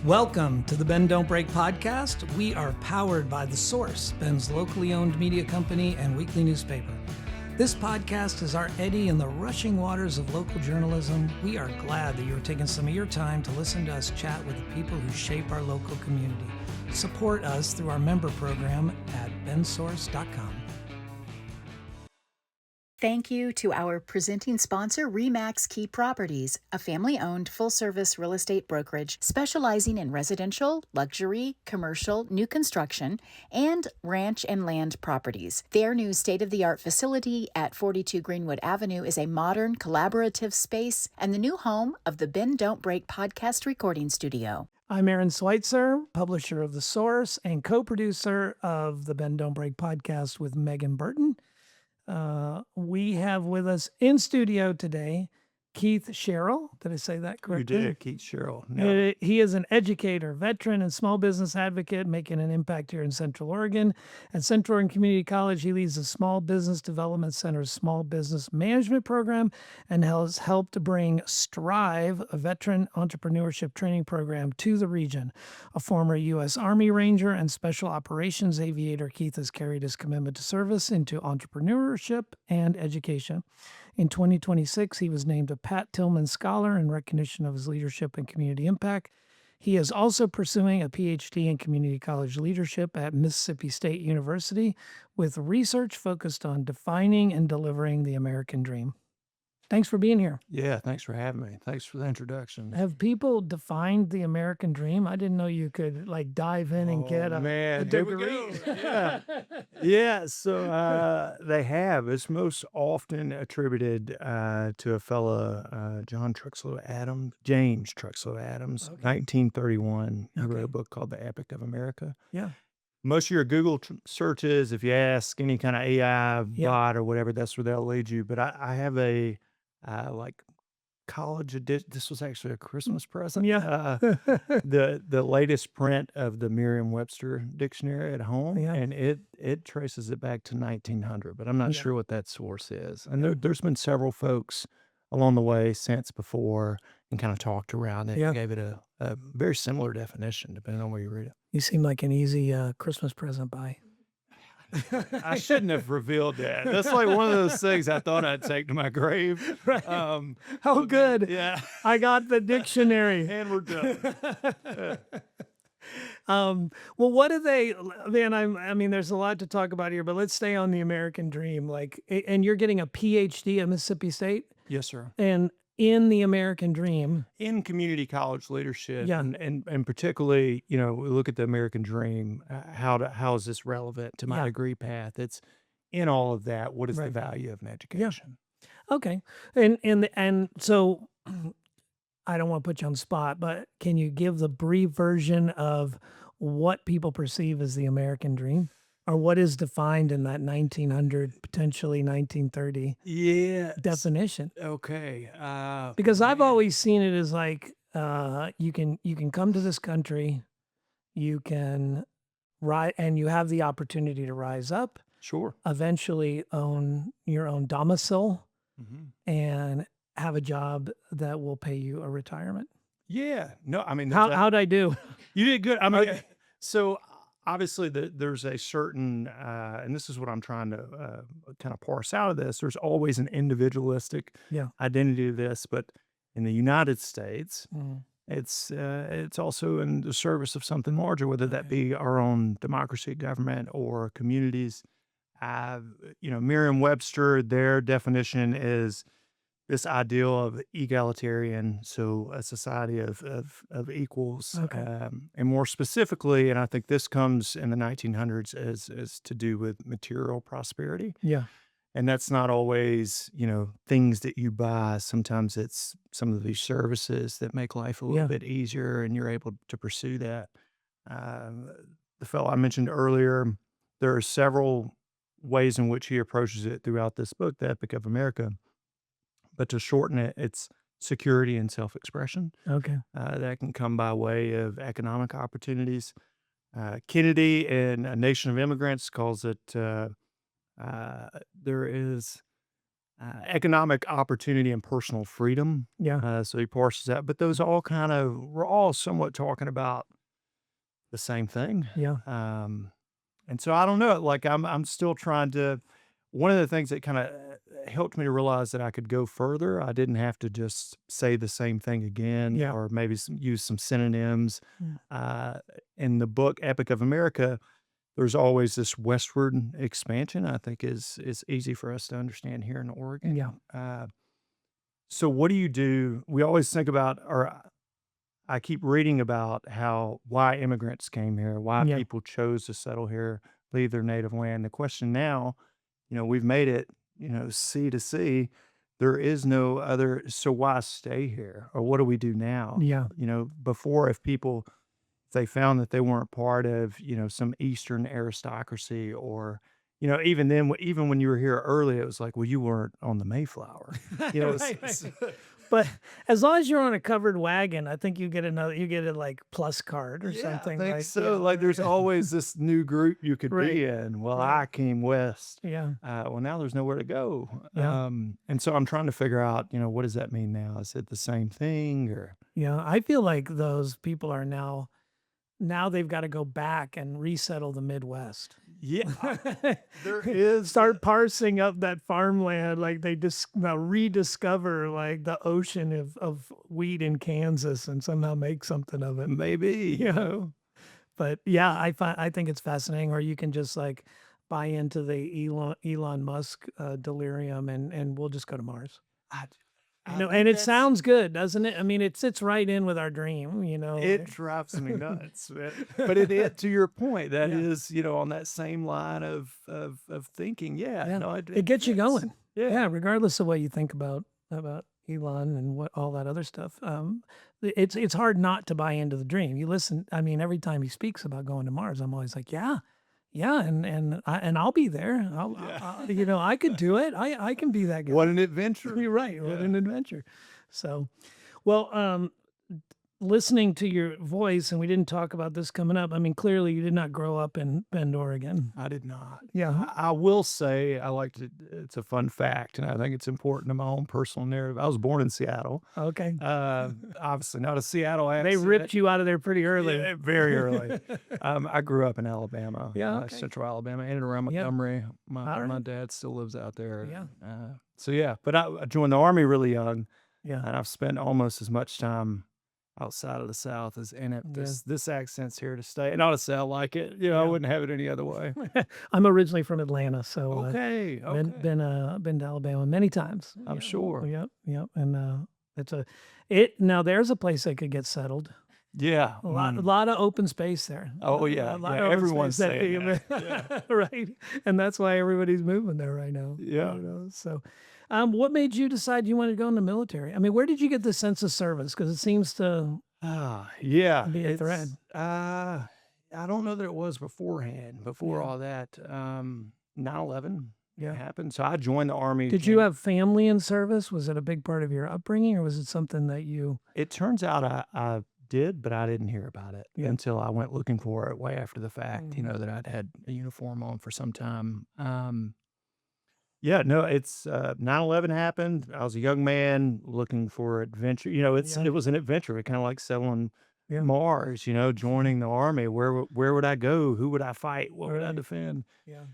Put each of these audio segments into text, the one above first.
Welcome to the Bend Don't Break podcast. We are powered by The Source, Ben's locally owned media company and weekly newspaper. This podcast is our eddy in the rushing waters of local journalism. We are glad that you're taking some of your time to listen to us chat with the people who shape our local community. Support us through our member program at bensource.com. Thank you to our presenting sponsor, RE/MAX Key Properties, a family-owned full-service real estate brokerage specializing in residential, luxury, commercial, new construction, and ranch and land properties. Their new state-of-the-art facility at 42 Greenwood Avenue is a modern, collaborative space and the new home of the Bend Don't Break podcast recording studio. I'm Aaron Switzer, publisher of The Source and co-producer of the Bend Don't Break podcast with Megan Burton. We have with us in studio today Keith Sherrill. Did I say that correctly? You did, Keith Sherrill. No. He is an educator, veteran, and small business advocate making an impact here in Central Oregon. At Central Oregon Community College, he leads the Small Business Development Center's Small Business Management Program and has helped bring Strive, a veteran entrepreneurship training program, to the region. A former U.S. Army Ranger and Special Operations Aviator, Keith has carried his commitment to service into entrepreneurship and education. In 2026, he was named a Pat Tillman Scholar in recognition of his leadership and community impact. He is also pursuing a PhD in community college leadership at Mississippi State University with research focused on defining and delivering the American dream. Thanks for being here. Yeah, thanks for having me. Thanks for the introduction. Have people defined the American dream? I didn't know you could dive in and get a degree. Here we go. Yeah. So they have. It's most often attributed to a fella, James Truxlow Adams, Okay. 1931. He Okay. wrote a book called The Epic of America. Yeah. Most of your Google searches, if you ask any kind of AI Yeah. bot or whatever, that's where they'll lead you. But I have a college edition. This was actually a Christmas present. Yeah. The latest print of the Merriam-Webster dictionary at home, Yeah. and it traces it back to 1900. But I'm not Yeah. sure what that source is. And there's been several folks along the way since before and kind of talked around it, Yeah. gave it a very similar definition depending on where you read it. You seem like an easy Christmas present buy. I shouldn't have revealed that. That's like one of those things I thought I'd take to my grave. Right. Oh, Good. Yeah. I got the dictionary. And we're done. Well, what do they, man, I mean, there's a lot to talk about here, but let's stay on the American dream. And you're getting a PhD at Mississippi State Yes, sir. and in the American dream. In community college leadership, Yeah. and particularly, we look at the American dream. How is this relevant to my Yeah. degree path? It's in all of that. What is the Right. value of an education? Okay. And so I don't want to put you on the spot, but can you give the brief version of what people perceive as the American dream? Or what is defined in that 1900, potentially 1930 Yeah. definition? Okay. Because I've man. always seen it as you can come to this country, you can rise, and you have the opportunity to rise up, Sure. eventually own your own domicile, Mhm. and have a job that will pay you a retirement. Yeah. No, I mean, How'd I do? you did good. I mean, Okay. so obviously there's a certain, and this is what I'm trying to kind of parse out of this. There's always an individualistic Yeah. identity to this, but in the United States, Mm, it's also in the service of something larger, whether that Okay. be our own democracy, government, or communities. Merriam-Webster, their definition is this ideal of egalitarian, so a society of equals, Okay. and more specifically, and I think this comes in the 1900s, is to do with material prosperity. Yeah. And that's not always, things that you buy. Sometimes it's some of these services that make life a little Yeah. bit easier, and you're able to pursue that. Um, the fellow I mentioned earlier, there are several ways in which he approaches it throughout this book, The Epic of America. But to shorten it, it's security and self-expression. Okay. That can come by way of economic opportunities. Kennedy in A Nation of Immigrants calls it, there is economic opportunity and personal freedom. Yeah. So he parses that, but those all kind of, we're all somewhat talking about the same thing. Yeah. Um, and so I don't know, like I'm still trying to, one of the things that kind of helped me to realize that I could go further, I didn't have to just say the same thing again, Yeah. or maybe use some synonyms. Mm. Uh, in the book Epic of America, there's always this westward expansion, I think is easy for us to understand here in Oregon. Yeah. So what do you do? We always think about, or I keep reading about why immigrants came here, why Yeah. people chose to settle here, leave their native land. The question now, we've made it, sea to sea. There is no other. So why stay here? Or what do we do now? Yeah. Before, if they found that they weren't part of, some Eastern aristocracy, or, even then, even when you were here early, it was like, well, you weren't on the Mayflower, Right. But as long as you're on a covered wagon, I think you get a like plus card or Yeah, something. I think Like, so. Like, there's always this new group you could Right. be in. Well, Right. I came west. Yeah. Well, now there's nowhere to go. Yeah. And so I'm trying to figure out, what does that mean now? Is it the same thing, or? Yeah. I feel like those people are now they've got to go back and resettle the Midwest. Yeah, there is. Start parsing up that farmland, like they just now rediscover like the ocean of wheat in Kansas and somehow make something of it. Maybe. You know, but yeah, I think it's fascinating. Or you can just like buy into the Elon Musk delirium, and we'll just go to Mars. I, And it sounds good, doesn't it? I mean, it sits right in with our dream. It drives me nuts, man. But it to your point, that Yeah. is, on that same line of thinking. Yeah, Yeah. no, It gets you fits. going. Yeah. Yeah, regardless of what you think about Elon and what all that other stuff. It's hard not to buy into the dream. You listen. I mean, every time he speaks about going to Mars, I'm always like, yeah, and I'll be there. I could do it. I can be that guy. What an adventure! You're right. What Yeah. an adventure. So, well, listening to your voice, and we didn't talk about this coming up. I mean, clearly you did not grow up in Bend, Oregon. I did not. Yeah. I will say, it's a fun fact, and I think it's important to my own personal narrative. I was born in Seattle. Okay. Obviously not a Seattle They accent. ripped you out of there pretty early. Yeah, very early. I grew up in Alabama, Yeah, okay. central Alabama, in and around Yeah. Montgomery. All My right. dad still lives out there. Yeah. So yeah, but I joined the Army really young, Yeah. and I've spent almost as much time outside of the South as in it. Yeah. This accent's here to stay, and honestly, I like it. I Yeah. wouldn't have it any other way. I'm originally from Atlanta, so Okay, okay. been to Alabama many times. I'm Yeah. sure. Yep, and now there's a place I could get settled. Yeah. A lot of open space there. Oh, yeah. A lot Yeah, of open everyone's space saying that. right, and that's why everybody's moving there right now. Yeah. So, what made you decide you wanted to go in the military? I mean, where did you get the sense of service? Because it seems to Yeah. be a It's, thread. I don't know that it was beforehand, before Yeah. all that. 9/11 Yeah. happened. So I joined the Army. Did you have family in service? Was it a big part of your upbringing, or was it something that you? It turns out I did, but I didn't hear about it Yeah. until I went looking for it way after the fact, Mhm. that I'd had a uniform on for some time. Yeah, no, it's 9/11 happened. I was a young man looking for adventure. Yeah. It was an adventure. It kind of like selling Yeah. Mars, joining the Army. Where would I go? Who would I fight? What would I Right. defend? Yeah.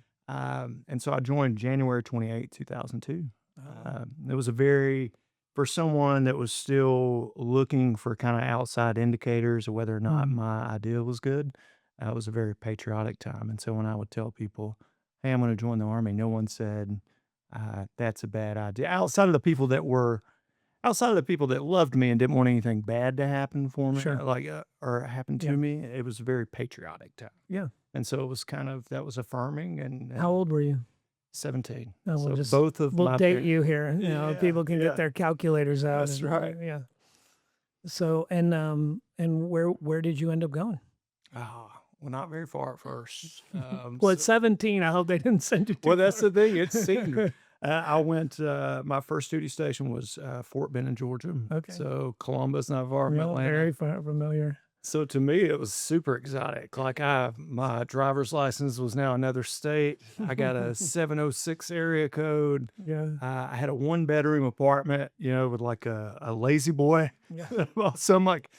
And so I joined January 28th, 2002. Uh, It was for someone that was still looking for kind of outside indicators of whether or not Mhm. my idea was good. It was a very patriotic time. And so when I would tell people, hey, I'm going to join the Army, no one said, that's a bad idea. Outside of the people that loved me and didn't want anything bad to happen for me, Sure. or happen to Yeah. me, it was a very patriotic time. Yeah. And so it was that was affirming, and How old were you? 17. Oh, So we'll just both of we'll my date parents. you here. Yeah, People can yeah. get their calculators out. That's and- right. Yeah. So and where did you end up going? Well, not very far at first. Well, at 17, I hope they didn't send you. Well, that's the thing. It's seen. I went. My first duty station was Fort Benning, Georgia. Okay. So Columbus, not far from Atlanta. Very familiar. So to me, it was super exotic. Like my driver's license was now another state. I got a 706 area code. Yeah. I had a 1 bedroom apartment, with like a lazy boy. Yeah. So I'm like,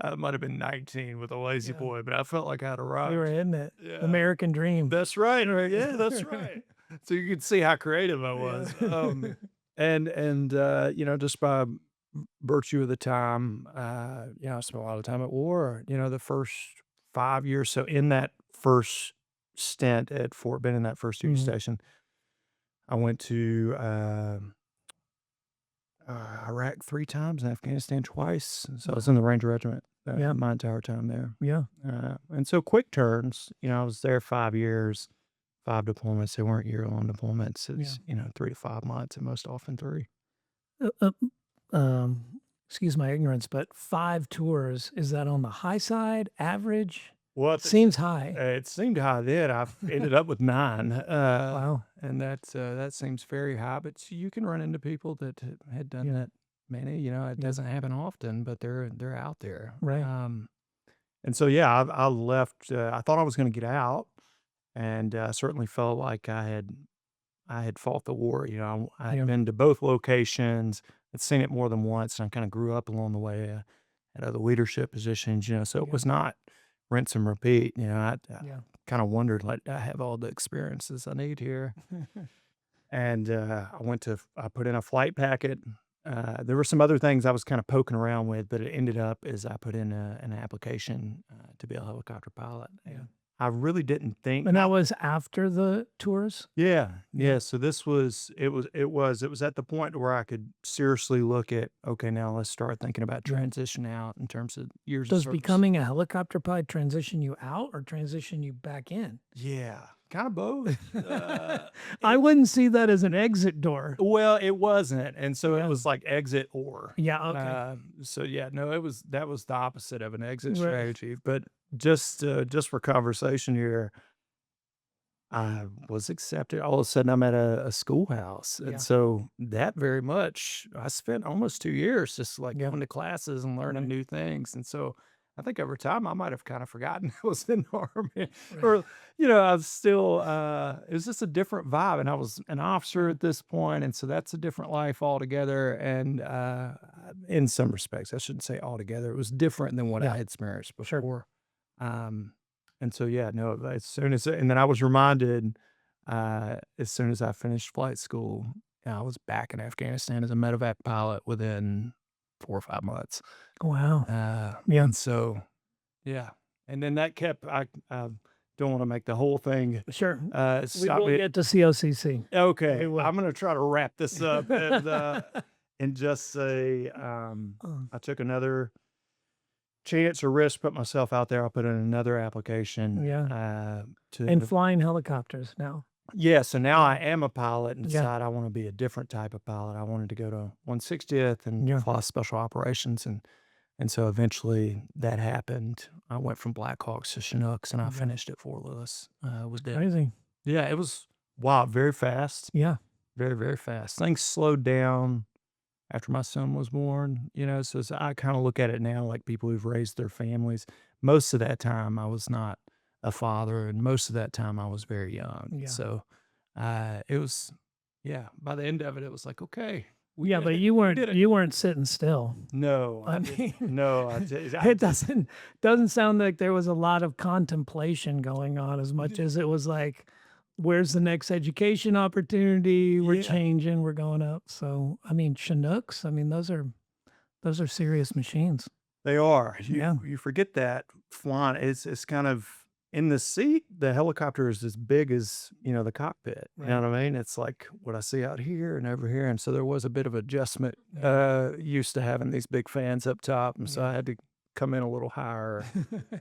I might have been 19 with a lazy Yeah. boy, but I felt like I'd We arrived. were in it. Yeah, American dream. that's right. Yeah, that's right. So you could see how creative I Yeah. was. And just by virtue of the time, I spent a lot of time at war. The first 5 years. So in that first stint at Fort Benning, that first duty Mhm. station, I went to Iraq 3 times and Afghanistan twice. So I was in the Ranger Regiment Yeah. my entire time there. Yeah. And so quick turns. I was there 5 years, 5 deployments. They weren't year-long deployments. It's 3 to 5 months, and most often 3. Uh, excuse my ignorance, but 5 tours, is that on the high side, average? Well, Seems high. it seemed high then. I've ended up with 9. Wow. And that seems very high. But you can run into people that had done Yeah. that many. It doesn't happen often, but they're out there. Right. And so I left. I thought I was going to get out, and certainly felt like I had fought the war. I had Yeah. been to both locations, had seen it more than once, and I kind of grew up along the way at other leadership positions. So it Yeah. was not rinse and repeat. I Yeah. kind of wondered, like, I have all the experiences I need here. And I put in a flight packet. There were some other things I was kind of poking around with, but it ended up as I put in an application to be a helicopter pilot. Yeah. And I really didn't think. And that was after the tours? Yeah. So it was at the point where I could seriously look at, okay, now let's start thinking about transition out in terms of years of Does service. becoming a helicopter pilot transition you out or transition you back in? Yeah, kind of both. I wouldn't see that as an exit door. Well, it wasn't, and so Yeah. it was like exit or. Yeah, okay. No, that was the opposite of an exit Right. strategy. But just for conversation here, I was accepted. All of a sudden, I'm at a schoolhouse, Yeah. and so that very much, I spent almost 2 years just like Yeah. going to classes and learning Right. new things. And so I think over time, I might have kind of forgotten I was in the Army, Right. or I was still. It was just a different vibe, and I was an officer at this point, and so that's a different life altogether. And in some respects, I shouldn't say altogether, it was different than what Yeah. I had experienced Sure. before. And so, no, and then I was reminded, as soon as I finished flight school, I was back in Afghanistan as a medevac pilot within 4 or 5 months. Wow. Yeah. And so, and then that kept, I don't want to make the whole thing, Sure. We stop will me. get to COCC. Okay, we will. I'm going to try to wrap this up and just say, I took another chance or risk, put myself out there. I'll put in another application. Yeah. To And flying helicopters now. so now I am a pilot and Yeah. decide I want to be a different type of pilot. I wanted to go to 160th and Yeah. fly special operations, and so eventually that happened. I went from Blackhawks to Chinooks, and I Yeah. finished at Fort Lewis. Was dead. Crazy. Yeah, it was wow, very fast, Yeah. very, very fast. Things slowed down after my son was born. So I kind of look at it now like people who've raised their families. Most of that time I was not a father, and most of that time I was very young. Yeah. So it was, by the end of it, it was like, okay. we Yeah, did but it. you We weren't did it. you weren't sitting still. No, I I didn't. mean, No, I did. it doesn't sound like there was a lot of contemplation going on as much as it was like, where's the next education opportunity? We're Yeah. changing, we're going up. So I mean, Chinooks, I mean, those are serious machines. They are. Yeah. You forget that flying it's kind of in the seat. The helicopter is as big as the cockpit. You know what I mean? It's like what I see out here and over here, and so there was a bit of adjustment. Used to having these big fans up top, and so I had to come in a little higher,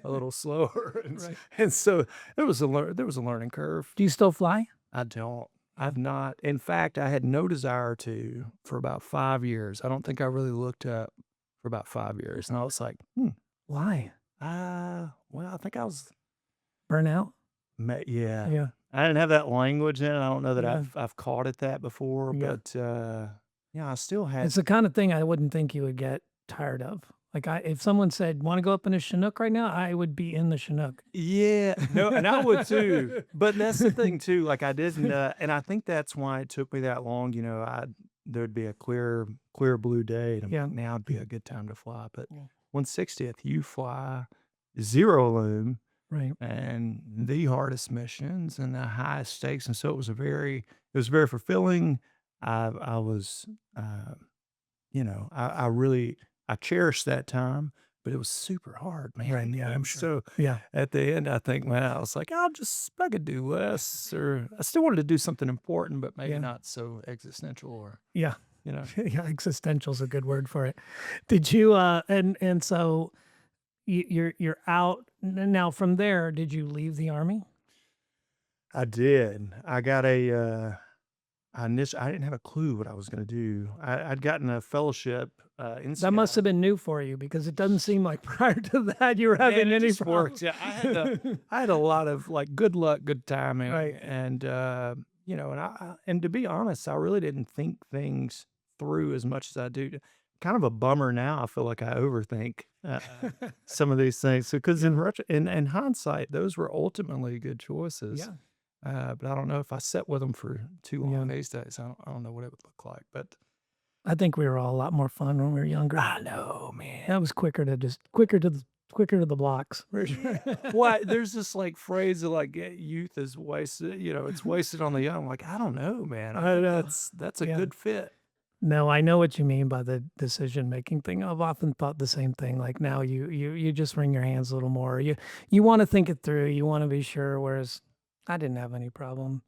a little slower, Right. and so there was a learning curve. Do you still fly? I don't. I've not. In fact, I had no desire to for about 5 years. I don't think I really looked up for about 5 years, and I was like, Why? well, I think I was, Burnout? yeah. Yeah. I didn't have that language in it. I don't know that Yeah. I've caught at that before, Yeah. but I still had. It's the kind of thing I wouldn't think you would get tired of. Like if someone said, "Want to go up in a Chinook right now?" I would be in the Chinook. Yeah, no, and I would too. But that's the thing too. Like I didn't, and I think that's why it took me that long. There'd be a clear blue day, and I'm Yeah. like, now would be a good time to fly. But Yeah. 160th, you fly zero loom Right. and the hardest missions and the highest stakes, and so it was very fulfilling. I was, I really I cherished that time, but it was super hard, man. Right. Yeah. I'm sure. So Yeah. at the end, I think, man, I was like, I could do less, or I still wanted to do something important, but maybe Yeah. not so existential, or Yeah. you know, Yeah. Existential's a good word for it. Did you? And so you're out now. From there, did you leave the army? I did. I got I didn't have a clue what I was going to do. I'd gotten a fellowship in That must Seattle. have been new for you because it doesn't seem like prior to that you were having Man, it any just problems. worked. Yeah, I had a lot of like good luck, good timing, Right. and and to be honest, I really didn't think things through as much as I do. Kind of a bummer now. I feel like I overthink some of these things. So, because in hindsight, those were ultimately good choices. Yeah. But I don't know if I sat with them for too long Yeah. these days. I don't know what it would look like. But I think we were all a lot more fun when we were younger. I know, man. That was quicker to the blocks. For sure. Why there's this like phrase of like youth is wasted, it's wasted on the young. Like, I don't know, man. I I think know. that's a Yeah. good fit. No, I know what you mean by the decision making thing. I've often thought the same thing. Like now you just wring your hands a little more. You want to think it through. You want to be sure. Whereas I didn't have any problem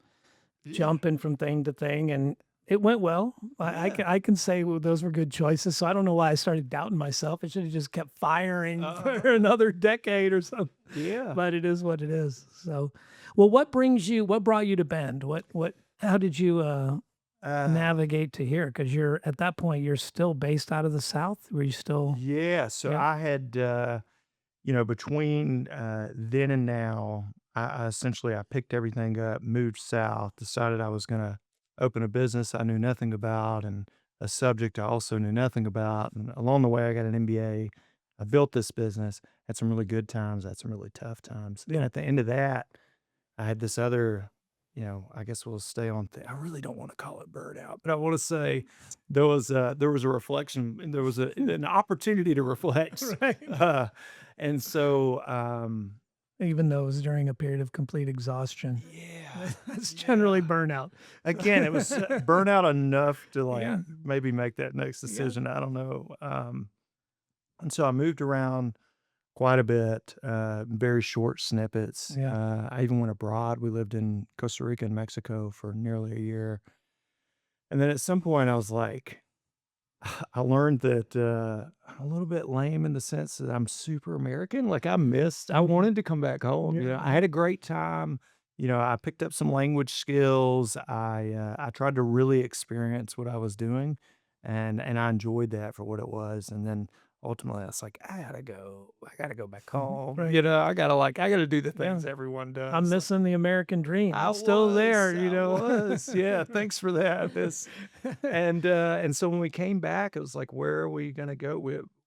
jumping from thing to thing, and it went well. I can say those were good choices. So I don't know why I started doubting myself. I should have just kept firing for another decade or something. Yeah. But it is what it is. So, well, what brought you to Bend? How did you navigate to here? Because you're at that point, you're still based out of the South. Were you still? Yeah. So Yeah. I had, between then and now, I picked everything up, moved south, decided I was going to open a business I knew nothing about, and a subject I also knew nothing about. And along the way, I got an MBA. I built this business, had some really good times, had some really tough times. Then at the end of that, I had this other, I guess we'll stay on. I really don't want to call it burnout, but I want to say there was a reflection, and there was an opportunity to reflect. Right. And so, Even though it was during a period of complete exhaustion. yeah, That's generally burnout. again, it was burnout enough to like Yeah. maybe make that next decision. I don't know. And so I moved around quite a bit, very short snippets. Yeah. I even went abroad. We lived in Costa Rica and Mexico for nearly a year. And then at some point, I was like, I learned that I'm a little bit lame in the sense that I'm super American. Like I wanted to come back home. Yeah. I had a great time. I picked up some language skills. I tried to really experience what I was doing, and I enjoyed that for what it was. And then ultimately, I was like, I gotta go. I gotta go back home. Right. I gotta do the things everyone does. I'm missing the American dream. I It's still there, I was. Yeah, thanks for that. And so when we came back, it was like, where are we gonna go?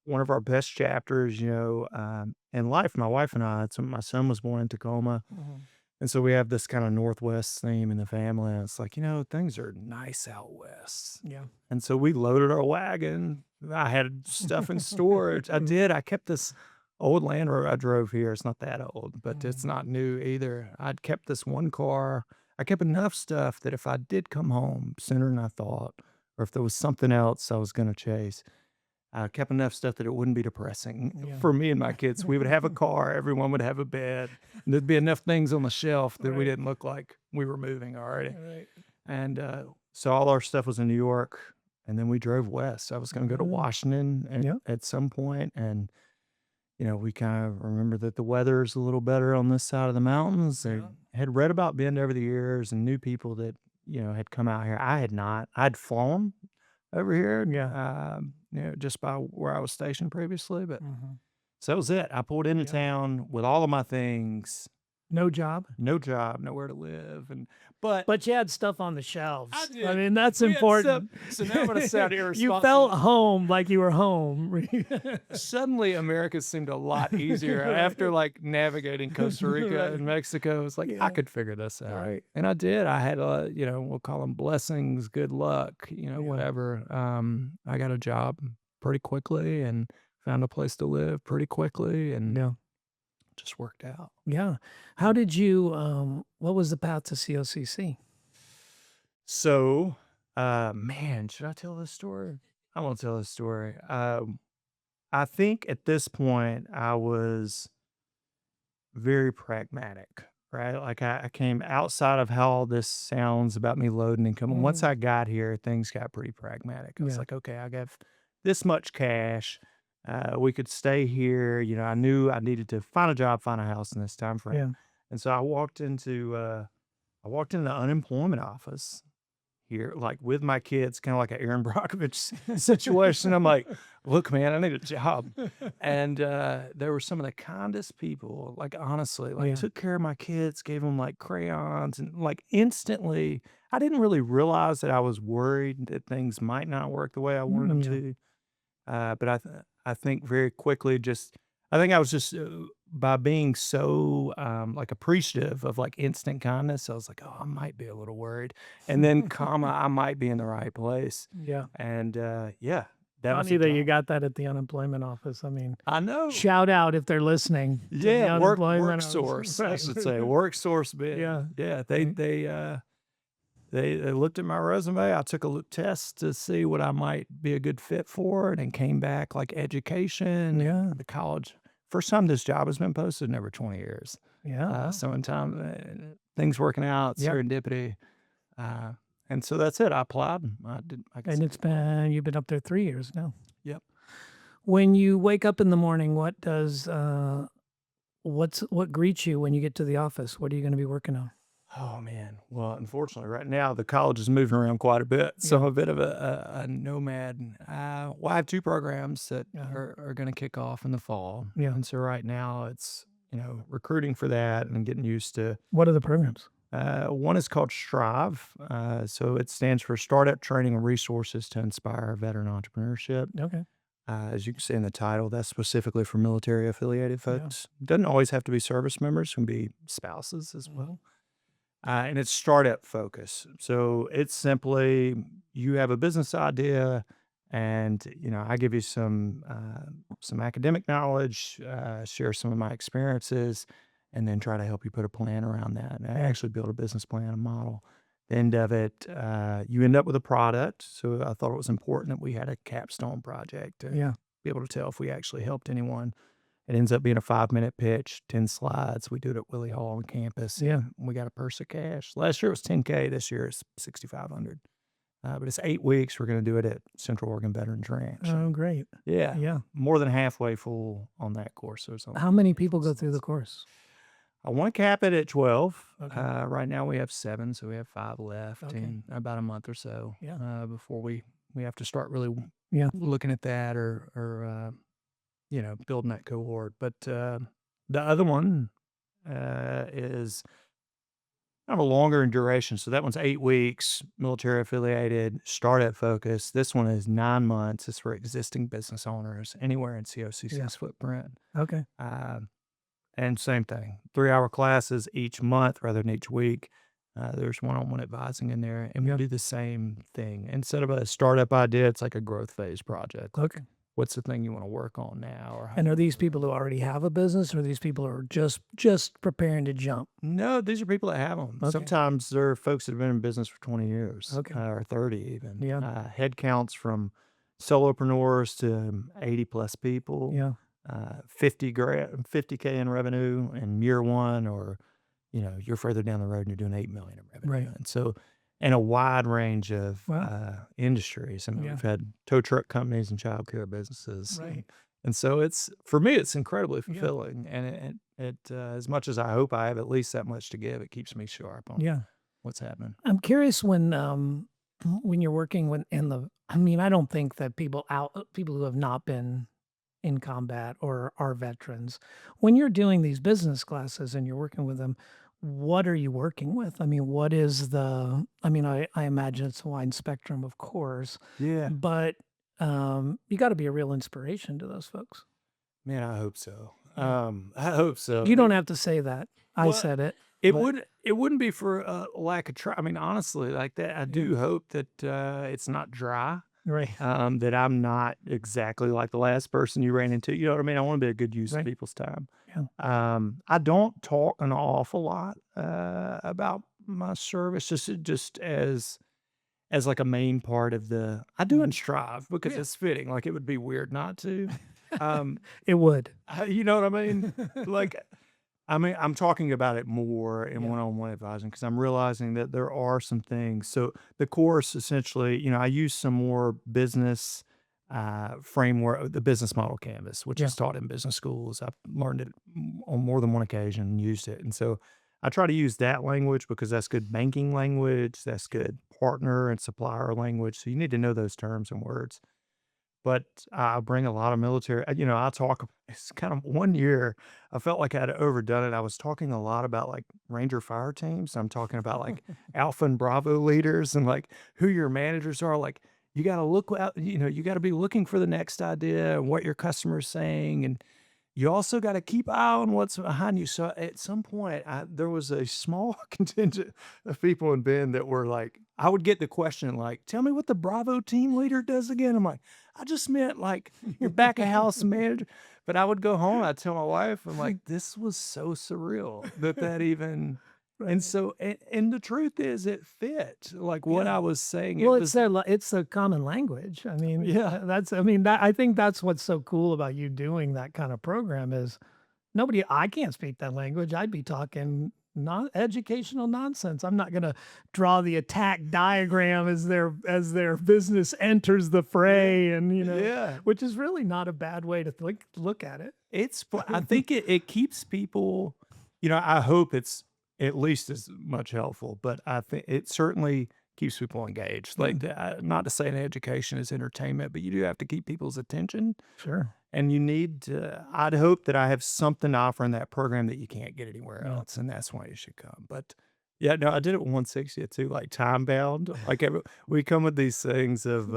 One of our best chapters, in life. My wife and I. My son was born in Tacoma, Mhm. and so we have this kind of Northwest theme in the family. And it's like, things are nice out west. Yeah. And so we loaded our wagon. I had stuff in storage. I did. I kept this old Land Rover I drove here. It's not that old, but it's not new either. I'd kept this one car. I kept enough stuff that if I did come home sooner than I thought, or if there was something else I was going to chase, I kept enough stuff that it wouldn't be depressing Yeah. for me and my kids. We would have a car. Everyone would have a bed. And there'd be enough things on the shelf that we Right. didn't look like we were moving already. Right. And so all our stuff was in New York, and then we drove west. I was going to go to Mm. Washington Yeah. at some point, and we kind of remember that the weather's a little better on this side of the mountains. I Yeah. had read about Bend over the years and knew people that had come out here. I had not. I'd flown over here, Yeah. just by where I was stationed previously, but Mhm. so that was it. I pulled into Yeah. town with all of my things, No job. no job, nowhere to live, but But you had stuff on the shelves. I I did. mean, that's We had stuff. important. So now I'm gonna sound You irresponsible. felt home like you were home. Suddenly, America seemed a lot easier Right. after like navigating Costa Rica Right. and Mexico. It's like I Yeah. could figure this out, Right. and I did. I had we'll call them blessings, good luck, Yeah. whatever. I got a job pretty quickly and found a place to live pretty quickly, and Yeah. just worked out. Yeah. How did you, what was the path to COCC? So, man, should I tell this story? I won't tell this story. I think at this point I was very pragmatic, right? Like I came outside of how all this sounds about me loading income. And once I got here, things got pretty pragmatic. I was Yeah. like, okay, I got this much cash. We could stay here. I knew I needed to find a job, find a house in this time frame. Yeah. And so I walked into the unemployment office here, like with my kids, kind of like an Aaron Brockovich situation. I'm like, look, man, I need a job. And there were some of the kindest people, like honestly, like Yeah. took care of my kids, gave them like crayons, and like instantly, I didn't really realize that I was worried that things might not work the way I wanted them Yeah. to. But I think very quickly, I think I was just by being so like appreciative of like instant kindness. I was like, oh, I might be a little worried, and then comma, I might be in the right place, Yeah. and yeah, that was Funny the that you job. got that at the unemployment office. I mean, I know. shout out if they're listening. to the Yeah, work unemployment office. source, I Right. should say, work source bid. Yeah. Yeah. Right. They looked at my resume. I took a test to see what I might be a good fit for, and then came back like education, Yeah. the college. First time this job has been posted in over 20 years. Yeah. Wow. So in time, things working out, Yep. serendipity, and so that's it. I applied. I did. I guess. And you've been up there 3 years now. Yep. When you wake up in the morning, what greets you when you get to the office? What are you going to be working on? Oh man. Well, unfortunately, right now the college is moving around quite a bit, so I'm a bit of a nomad. Well, I have two programs that are going to kick off in the fall. Yeah. And so right now it's recruiting for that and getting used to. What are the programs? One is called Strive. So it stands for Startup Training and Resources to Inspire Veteran Entrepreneurship. Okay. As you can see in the title, that's specifically for military affiliated Yeah. folks. Doesn't always have to be service members; can be spouses as well. And it's startup focus. So it's simply you have a business idea, and I give you some academic knowledge, share some of my experiences, and then try to help you put a plan around that. And I actually build a business plan, a model. The end of it, you end up with a product. So I thought it was important that we had a capstone project to Yeah. be able to tell if we actually helped anyone. It ends up being a 5-minute pitch, 10 slides. We do it at Willie Hall on campus. Yeah. We got a purse of cash. Last year it was $10K. This year it's $6,500. But it's 8 weeks. We're going to do it at Central Oregon Veterans Ranch. Oh, great. Yeah. Yeah. More than halfway full on that course. So it's only How many people go through the course? I want to cap it at 12. Okay. Right now we have 7, so we have 5 left Okay. in about a month or so. Yeah. Before we have to start really looking at that or building that cohort. But the other one is kind of a longer in duration. So that one's 8 weeks, military affiliated, startup focused. This one is 9 months. It's for existing business owners anywhere in COCC's footprint. Okay. And same thing, 3-hour classes each month rather than each week. There's one-on-one advising in there, and we do the same thing. Instead of a startup idea, it's like a growth phase project. Okay. What's the thing you want to work on now? Or And are these people who already have a business, or are these people who are just preparing to jump? No, these are people that have them. Okay. Sometimes they're folks that have been in business for 20 years, Okay. or 30 even. Yeah. Head counts from solopreneurs to 80 plus people. Yeah. 50K in revenue in year one, or you're further down the road and you're doing 8 million in revenue. Right. And so, in a wide range of Wow. industries. I mean, Yeah. we've had tow truck companies and childcare businesses. Right. And so for me, it's incredibly fulfilling. And it as much as I hope I have at least that much to give, it keeps me sharp on Yeah. what's happening. I'm curious when you're working I don't think that people who have not been in combat or are veterans. When you're doing these business classes and you're working with them, what are you working with? I mean, what is the I mean, I imagine it's a wide spectrum, of course, Yeah. but, you gotta be a real inspiration to those folks. Man, I hope so. Yeah. I hope so. You don't have to say that. I Well, said it, it but would it wouldn't be for a lack of try. I mean, honestly, like that, I yeah, do hope that it's not dry. right, That I'm not exactly like the last person you ran into. You know what I mean? I want to be a good use of right, people's time. yeah, I don't talk an awful lot about my service, just as like a main part of the. I do mhm, and strive because yeah. it's fitting. Like it would be weird not to. Um, It would. you know what I mean? Like I mean, I'm talking about it more in Yeah, one-on-one advising because I'm realizing that there are some things. So the course essentially, I use some more business framework, the business model canvas, which yeah, is taught in business schools. I've learned it on more than one occasion and used it. And so I try to use that language because that's good banking language. That's good partner and supplier language. So you need to know those terms and words. But I bring a lot of military I talk it's kind of one year, I felt like I'd overdone it. I was talking a lot about, like, Ranger fire teams. I'm talking about, like, Alpha and Bravo leaders and, like, who your managers are. Like, you gotta look out you gotta be looking for the next idea and what your customer's saying, and you also gotta keep eye on what's behind you. So, at some point, there was a small contingent of people in Bend that were like I would get the question like, "Tell me what the Bravo team leader does again." I'm like, "I just meant, like, your back of house manager." But I would go home, I'd tell my wife, I'm like, "This was so surreal that even." And right, so and the truth is it fit. Like, what yeah. I was saying, Well, it it's was it's a common language. I mean, yeah. that's I mean, that I think that's what's so cool about you doing that kind of program is nobody I can't speak that language. I'd be talking non educational nonsense. I'm not gonna draw the attack diagram as their business enters the Yeah. fray and, Yeah. which is really not a bad way to look at it. I think it keeps people I hope it's at least as much helpful, but I think it certainly keeps people engaged. Yeah, Like, not to say an education is entertainment, but you do have to keep people's attention, sure. and you need to I'd hope that I have something to offer in that program that you can't get anywhere Yeah. else, and that's why you should come. But, yeah, no, I did it with 160 too, like, time bound. Like, we come with these things of,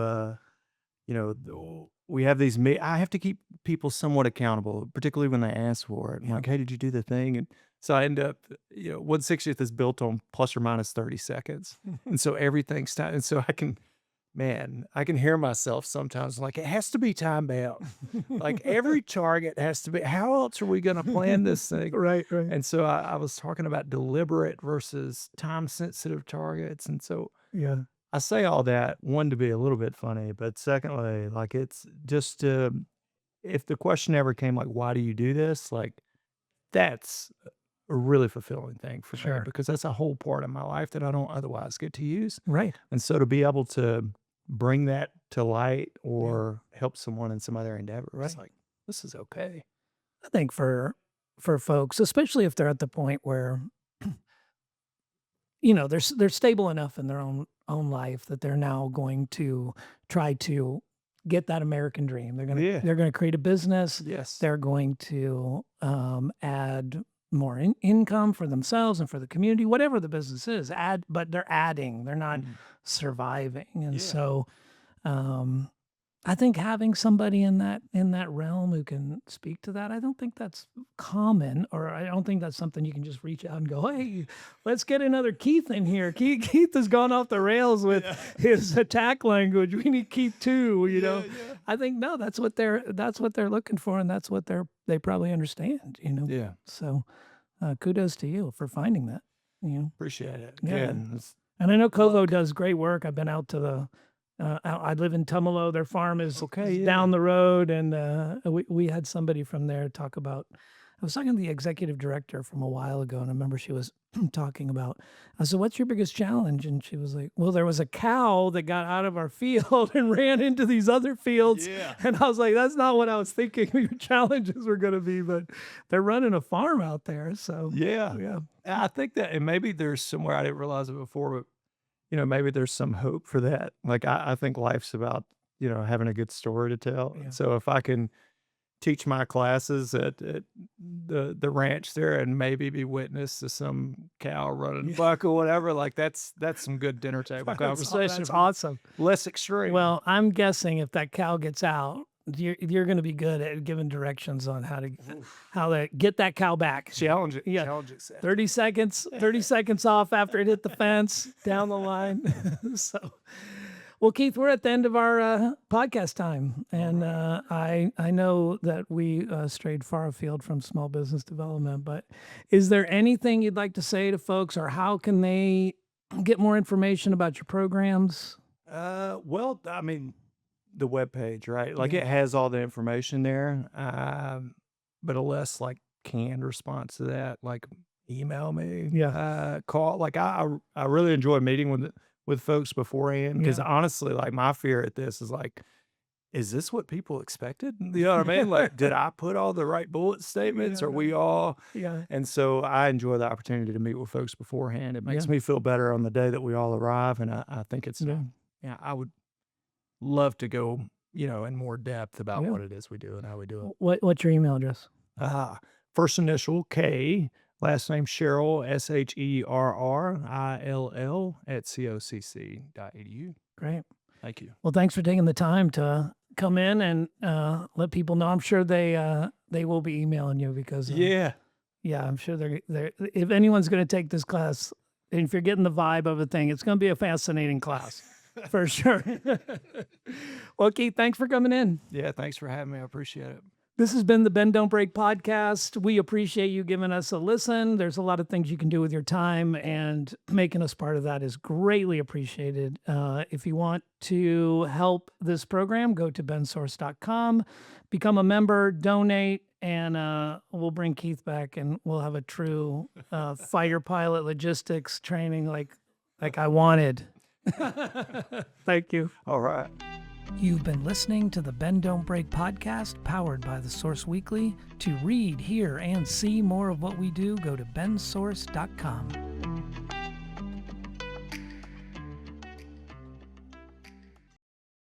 we have these I have to keep people somewhat accountable, particularly when they ask for it. I'm Yeah. like, "Hey, did you do the thing?" And so I end up, 1/60th is built on plus or minus 30 seconds. And so everything's time. And so I can hear myself sometimes like, it has to be time bound. Like every target has to be, how else are we going to plan this thing? Right, right. And so I was talking about deliberate versus time sensitive targets. And so Yeah. I say all that, one, to be a little bit funny, but secondly, like, it's just, if the question ever came, like, "Why do you do this?" Like, that's a really fulfilling thing for me Sure. because that's a whole part of my life that I don't otherwise get to use, Right. and so to be able to bring that to light Yeah. or help someone in some other endeavor, it's Right. like, this is okay. I think for folks, especially if they're at the point where they're stable enough in their own life that they're now going to try to get that American dream. Yeah. They're gonna create a business. Yes. They're going to add more income for themselves and for the community, whatever the business is. But they're adding. They're not Mhm. surviving, and Yeah. so um, I think having somebody in that realm who can speak to that, I don't think that's common, or I don't think that's something you can just reach out and go, "Hey, let's get another Keith in here. Keith has gone off the rails with Yeah. his attack language. We need Keith too." Yeah, yeah. I think no, that's what they're looking for, and that's what they probably understand. Yeah. So kudos to you for finding that. Appreciate it. Yeah. Again, it's And I know Kovo luck. does great work. I've been out to I live in Tumalo. Their farm Okay, is yeah. down the road, and we had somebody from there talk about. I was talking to the executive director from a while ago, and I remember she was talking about. I said, "What's your biggest challenge?" And she was like, "Well, there was a cow that got out of our field and ran into these other fields." Yeah. And I was like, "That's not what I was thinking your challenges were going to be." But they're running a farm out there, so Yeah. yeah, I think that and maybe there's somewhere I didn't realize it before, but, maybe there's some hope for that. Like, I think life's about, having a good story to tell, yeah, and so if I can teach my classes at the ranch there and maybe be witness to some cow running buck or whatever. Like that's some good dinner table conversation. That's awesome. Less extreme. Well, I'm guessing if that cow gets out, you're going to be good at giving directions on how to get that cow back. Challenge it. Yeah. Challenge it. 30 seconds off after it hit the fence, down the line. So, well, Keith, we're at the end of our podcast time, and I know that we strayed far afield from small business development, but is there anything you'd like to say to folks, or how can they get more information about your programs? Well, I mean, the webpage, right? Like it has all the information there, but a less like canned response to that, like email me, call. Like I really enjoy meeting with folks beforehand, because honestly, like my fear at this is like, is this what people expected? You know what I mean? Like, did I put all the right bullet statements? Are we all? Yeah. And so I enjoy the opportunity to meet with folks beforehand. It makes me feel better on the day that we all arrive, and I think it's I would love to go, in more depth about what it is we do and how we do it. What's your email address? First initial K, last name Sherrill, SHERRILL at COCC.edu. Great. Thank you. Well, thanks for taking the time to come in and let people know. I'm sure they will be emailing you because I'm sure they're if anyone's going to take this class, and if you're getting the vibe of a thing, it's going to be a fascinating class. For sure. Well, Keith, thanks for coming in. Yeah, thanks for having me. I appreciate it. This has been the Bend Don't Break podcast. We appreciate you giving us a listen. There's a lot of things you can do with your time, and making us part of that is greatly appreciated. If you want to help this program, go to bensource.com, become a member, donate, and we'll bring Keith back, and we'll have a true fighter pilot logistics training like I wanted. Thank you. All right. You've been listening to the Bend Don't Break podcast, powered by The Source Weekly. To read, hear, and see more of what we do, go to bensource.com.